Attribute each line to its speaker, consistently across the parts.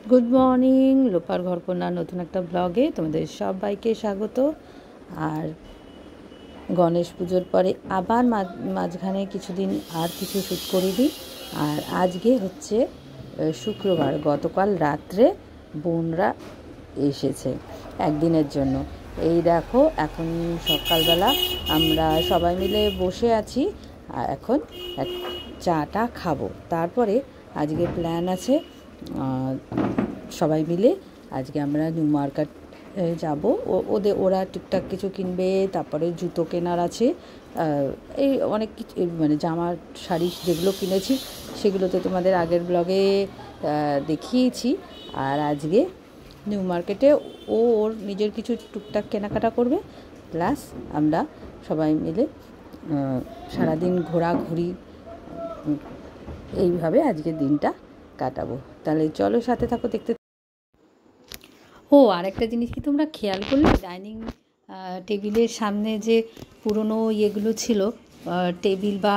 Speaker 1: Good morning, লোপার ঘরকন্যা নতুন একটা ব্লগে তোমাদের সবাইকে স্বাগত। আর গণেশ পুজোর পরে আবার মাঝখানে কিছুদিন আর কিছু শ্যুট করিনি। আর আজকে হচ্ছে শুক্রবার, গতকাল রাত্রে বোনরা এসেছে একদিনের জন্য। এই দেখো, এখন সকালবেলা আমরা সবাই মিলে বসে আছি আর এখন চাটা খাবো। তারপরে আজকে প্ল্যান আছে সবাই মিলে আজকে আমরা নিউ মার্কেট যাব। ওরা টুকটাক কিছু কিনবে, তারপরে জুতো কেনার আছে, এই অনেক কিছু, মানে জামা শাড়ি যেগুলো কিনেছি সেগুলো তো তোমাদের আগের ব্লগে দেখিয়েছি। আর আজকে নিউ মার্কেটে ওর নিজের কিছু টুকটাক কেনাকাটা করবে, প্লাস আমরা সবাই মিলে সারাদিন ঘোরাঘুরি, এইভাবে আজকের দিনটা কাটাবো। তাহলে চলো সাথে থাকো, দেখতে। আর একটা জিনিস কি তোমরা খেয়াল করলে, ডাইনিং টেবিলের সামনে যে পুরনো ইয়েগুলো ছিল, টেবিল বা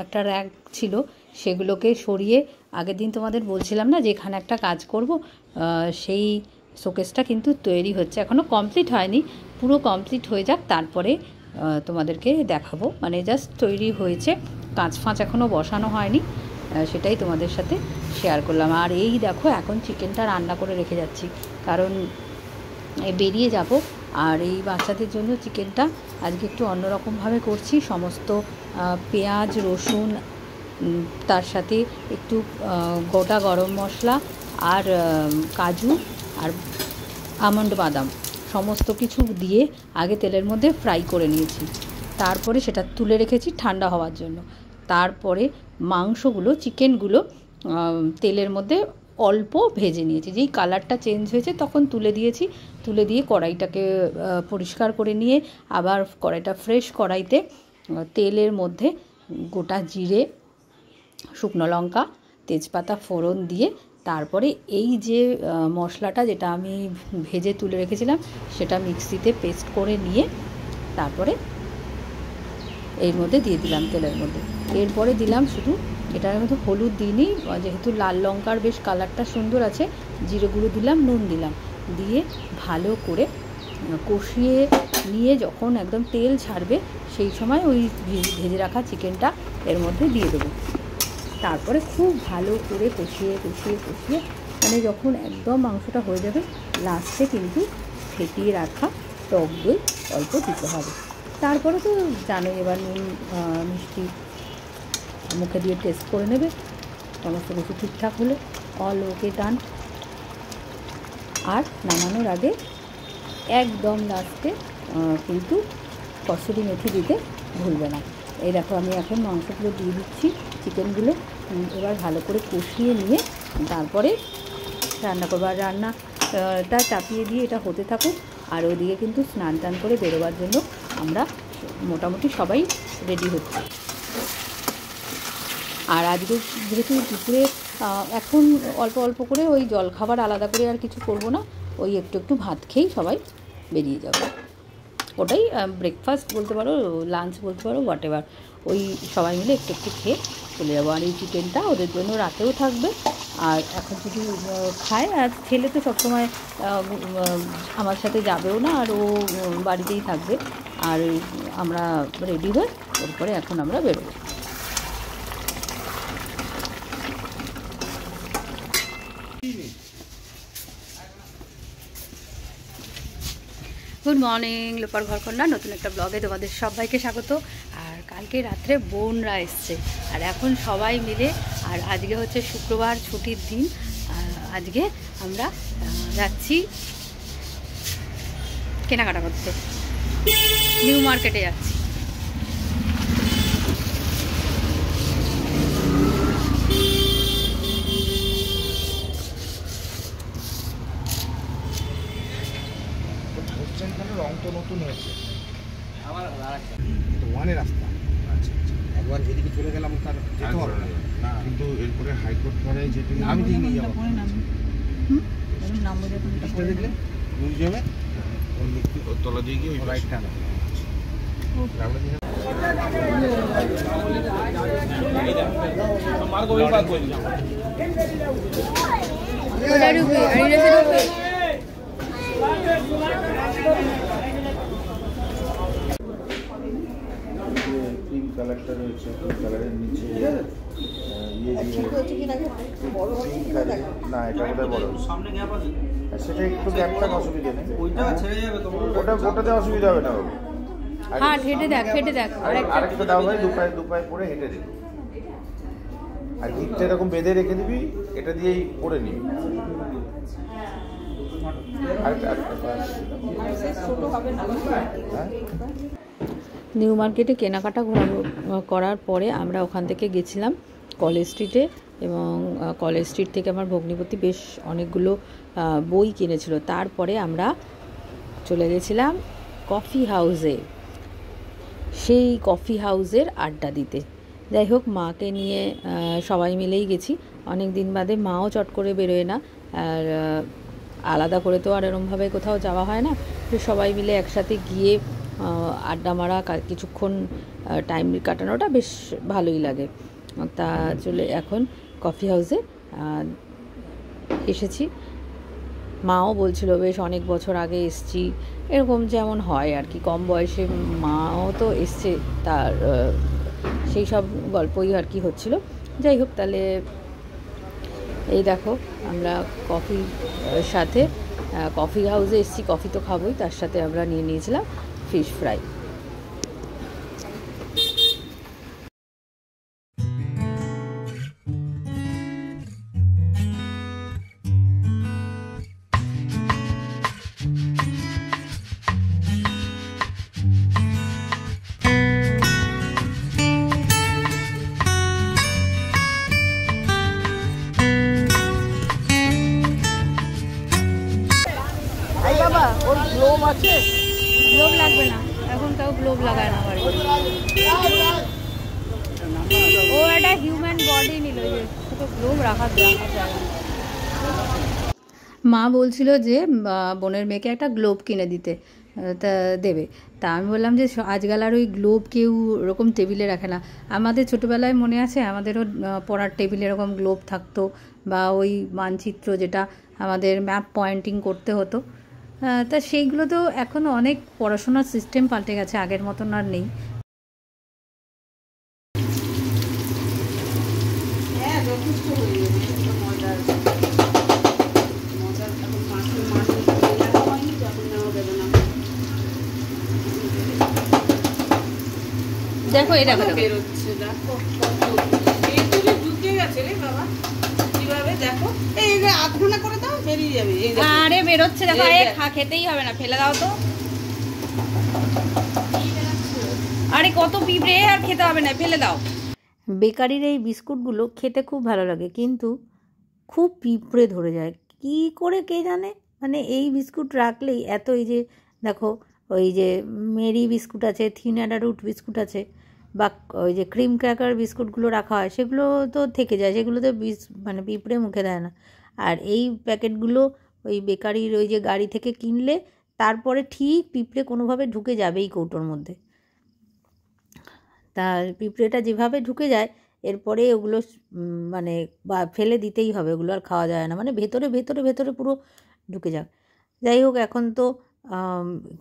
Speaker 1: একটা র্যাক ছিল, সেগুলোকে সরিয়ে আগের দিন তোমাদের বলছিলাম না যে এখানে একটা কাজ করব, সেই শোকেসটা কিন্তু তৈরি হচ্ছে, এখনও কমপ্লিট হয়নি। পুরো কমপ্লিট হয়ে যাক তারপরে তোমাদেরকে দেখাবো। মানে জাস্ট তৈরি হয়েছে, কাঁচ ফাঁচ এখনও বসানো হয়নি, সেটাই তোমাদের সাথে শেয়ার করলাম। আর এই দেখো, এখন চিকেনটা রান্না করে রেখে যাচ্ছি, কারণ বেরিয়ে যাব। আর এই বাচ্চাদের জন্য চিকেনটা আজকে একটু অন্যরকমভাবে করছি। সমস্ত পেঁয়াজ, রসুন, তার সাথে একটু গোটা গরম মশলা আর কাজু আর আমন্ড বাদাম সমস্ত কিছু দিয়ে আগে তেলের মধ্যে ফ্রাই করে নিয়েছি। তারপরে সেটা তুলে রেখেছি ঠান্ডা হওয়ার জন্য। তারপরে মাংসগুলো, চিকেনগুলো তেলের মধ্যে অল্প ভেজে নিয়েছি। যেই কালারটা চেঞ্জ হয়েছে তখন তুলে দিয়েছি। তুলে দিয়ে কড়াইটাকে পরিষ্কার করে নিয়ে আবার কড়াইটা ফ্রেশ কড়াইতে তেলের মধ্যে গোটা জিরে, শুকনো লঙ্কা, তেজপাতা ফোড়ন দিয়ে তারপরে এই যে মশলাটা যেটা আমি ভেজে তুলে রেখেছিলাম সেটা মিক্সিতে পেস্ট করে নিয়ে তারপরে এর মধ্যে দিয়ে দিলাম তেলের মধ্যে। এরপরে দিলাম শুধু, এটার মধ্যে হলুদ দিইনি, যেহেতু লাল লঙ্কার বেশ কালারটা সুন্দর আছে, জিরে গুঁড়ো দিলাম, নুন দিলাম, দিয়ে ভালো করে কষিয়ে নিয়ে যখন একদম তেল ছাড়বে সেই সময় ওই ভেজে রাখা চিকেনটা এর মধ্যে দিয়ে দেবো। তারপরে খুব ভালো করে কষিয়ে কষিয়ে কষিয়ে, মানে যখন একদম মাংসটা হয়ে যাবে, লাস্টে কিন্তু ফেটিয়ে রাখা টক দই অল্প দিতে হবে। তারপরে তো জানোই, এবার নুন মিষ্টি মুখে দিয়ে টেস্ট করে নেবে, সমস্ত কিছু ঠিকঠাক হলে অল ওকে ডান। আর নামানোর আগে একদম লাস্টে কিন্তু কসুরি মেথি দিতে ভুলবে না। এই দেখো, আমি এখন মাংসগুলো দিয়ে দিচ্ছি, চিকেনগুলো এবার ভালো করে কষিয়ে নিয়ে তারপরে রান্না করবো। আর রান্নাটা চাপিয়ে দিয়ে এটা হতে থাকুক। আর ওদিকে কিন্তু স্নান টান করে বেরোবার জন্য আমরা মোটামুটি সবাই রেডি হচ্ছি। আর আজকে যেহেতু দুপুরে এখন অল্প অল্প করে ওই জলখাবার আলাদা করে আর কিছু করব না, ওই একটু একটু ভাত খেয়েই সবাই বেরিয়ে যাব। ওটাই ব্রেকফাস্ট বলতে পারো, লাঞ্চ বলতে পারো, হোয়াট এভার, ওই সবাই মিলে একটু একটু খেয়ে চলে যাবো। আর এই চিকেনটা ওদের জন্য রাতেও থাকবে। আর এখন যদি খায়, আর ছেলে তো সবসময় আমার সাথে যাবেও না, আর ও বাড়িতেই থাকবে। আর আমরা রেডি হয়ে এরপরে এখন আমরা বেরোবো। গুড মর্নিং, লোপার ঘরকন্যা নতুন একটা ব্লগে তোমাদের সবাইকে স্বাগত। আর কালকে রাত্রে বোনরা এসছে, আর এখন সবাই মিলে, আর আজকে হচ্ছে শুক্রবার, ছুটির দিন, আজকে আমরা যাচ্ছি কেনাকাটা করতে, নিউ মার্কেটে যাচ্ছি।
Speaker 2: রং তো নতুন হয়েছে, আমার ওয়ানের রাস্তা। আচ্ছা, একবার এদিকে চলে গেলাম, তার যেতে হবে না, কিন্তু এরপরে হাইকোর্ট পরে যেতে আমি ঠিক নিয়ে যাবো। দেখলে মিউজিয়ামে তলা দিয়ে গিয়ে ওই রাইটটা না,
Speaker 1: रुपये अढ़ाई रुपये
Speaker 2: ক্রিম কালারটা রয়েছে, কালারের নিচে না এটা বোধহয় বড়, সেটা একটু গ্যাপটা অসুবিধা নেই, ওটাতে অসুবিধা হবে না বাবু।
Speaker 1: হ্যাঁ হেঁটে দেখ
Speaker 2: আরেকটা দাও ভাই, দুপায়ে পরে হেঁটে দিবি, আর গিটটা এরকম বেঁধে রেখে দিবি, এটা দিয়েই পরে নিবি।
Speaker 1: নিউ মার্কেটে কেনাকাটা করার পরে আমরা ওখান থেকে গেছিলাম কলেজ স্ট্রিটে, এবং কলেজ স্ট্রিট থেকে আমার ভগ্নিপতি বেশ অনেকগুলো বই কিনেছিল। তারপরে আমরা চলে গেছিলাম কফি হাউসে, সেই কফি হাউসের আড্ডা দিতে। যাই হোক, মাকে নিয়ে সবাই মিলেই গেছি, অনেক দিন বাদে, মাও চট করে বেরোয় না, আর আলাদা করে তো আর এরমভাবে কোথাও যাওয়া হয় না, তো সবাই মিলে একসাথে গিয়ে আড্ডা মারা, কিছুক্ষণ টাইম কাটানোটা বেশ ভালোই লাগে। তা চলে এখন কফি হাউসে এসেছি। মাও বলছিল বেশ অনেক বছর আগে এসছি, এরকম যেমন হয় আর কি, কম বয়সে মাও তো এসছে, তার সেই সব গল্পই আর কি হচ্ছিল। যাই হোক, তাহলে এই দেখো আমরা কফির সাথে, কফি হাউসে এসেছি, কফি তো খাবোই, তার সাথে আমরা নিয়ে নিয়েছিলাম ফিশ ফ্রাই।
Speaker 2: বাবা ওর গ্লোভ আছে?
Speaker 1: গ্লোভ লাগবে না, এখন কেউ গ্লোভ লাগায় না বাড়িতে। ও একটা হিউম্যান বডি নিল, ছোটো গ্লোভ রাখার জায়গা। মা বলছিল যে বোনের মেয়েকে একটা গ্লোভ কিনে দিতে, তা দেবে। তা আমি বললাম যে আজকাল আর ওই গ্লোভ কেউ ওরকম টেবিলে রাখে না। আমাদের ছোটোবেলায় মনে আছে, আমাদেরও পড়ার টেবিলে এরকম গ্লোভ থাকতো, বা ওই মানচিত্র যেটা আমাদের ম্যাপ পয়েন্টিং করতে হতো, তা সেইগুলো তো এখনও অনেক পড়াশোনার সিস্টেম পাল্টে গেছে, আগের মতন আর নেই। দেখো এটা বেরোচ্ছে, দেখো ঢুকে গেছে রে বাবা, কিভাবে দেখো, এই যে আধ ঘন্টা করে দাও বেরিয়ে যাবে। আরে বেরোচ্ছে দেখো, খেতেই হবে না, ফেলে দাও তো। আরে কত পিঁপড়ে, আর খেতে হবে না, ফেলে দাও। বেকারির এই বিস্কুটগুলো খেতে খুব ভালো লাগে, কিন্তু খুব পিঁপড়ে ধরে যায়, কি করে কে জানে। মানে এই বিস্কুট রাখলেই এত, এই যে দেখো ওই যে মেরি বিস্কুট আছে, থিন অ্যাডারুট বিস্কুট আছে, বা ওই যে ক্রিম ক্র্যাকার বিস্কুটগুলো রাখা হয়, সেগুলো তো থেকে যায়, সেগুলোতে মানে পিঁপড়ে মুখে দেয় না। আর এই প্যাকেটগুলো ওই বেকারির ওই যে গাড়ি থেকে কিনলে তারপরে ঠিক পিঁপড়ে কোনোভাবে ঢুকে যাবেই কৌটোর মধ্যে। তা পিঁপড়েটা যেভাবে ঢুকে যায়, এরপরে ওগুলো মানে বা ফেলে দিতেই হবে, ওগুলো আর খাওয়া যায় না, মানে ভেতরে ভেতরে ভেতরে পুরো ঢুকে যাক। যাই হোক, এখন তো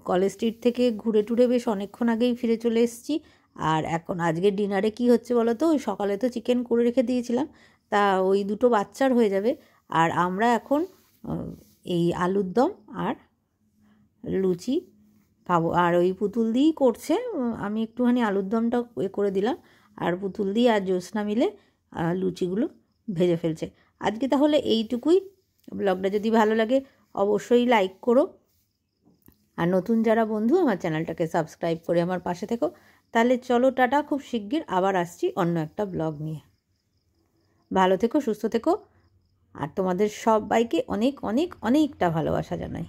Speaker 1: কলেজ স্ট্রিট থেকে ঘুরে টুরে বেশ অনেকক্ষণ আগেই ফিরে চলে এসেছি। আর এখন আজকের ডিনারে কি হচ্ছে বলো তো, ওই সকালে তো চিকেন করে রেখে দিয়েছিলাম, তা ওই দুটো বাচ্চার হয়ে যাবে, আর আমরা এখন এই আলুর দম আর লুচি খাবো। আর ওই পুতুল দিয়েই করছে, আমি একটুখানি আলুর দমটা করে দিলাম, আর পুতুল দিয়ে আর জ্যোৎস্না মিলে লুচিগুলো ভেজে ফেলছে। আজকে তাহলে এইটুকুই। ব্লগটা যদি ভালো লাগে অবশ্যই লাইক করো, আর নতুন যারা বন্ধু আমার চ্যানেলটাকে সাবস্ক্রাইব করে আমার পাশে থেকো। তাহলে চলো টাটা, খুব শিগগির আবার আসছি অন্য একটা ব্লগ নিয়ে। ভালো থেকো, সুস্থ থেকো, আর তোমাদের সবাইকে অনেক অনেক অনেকটা ভালোবাসা জানাই।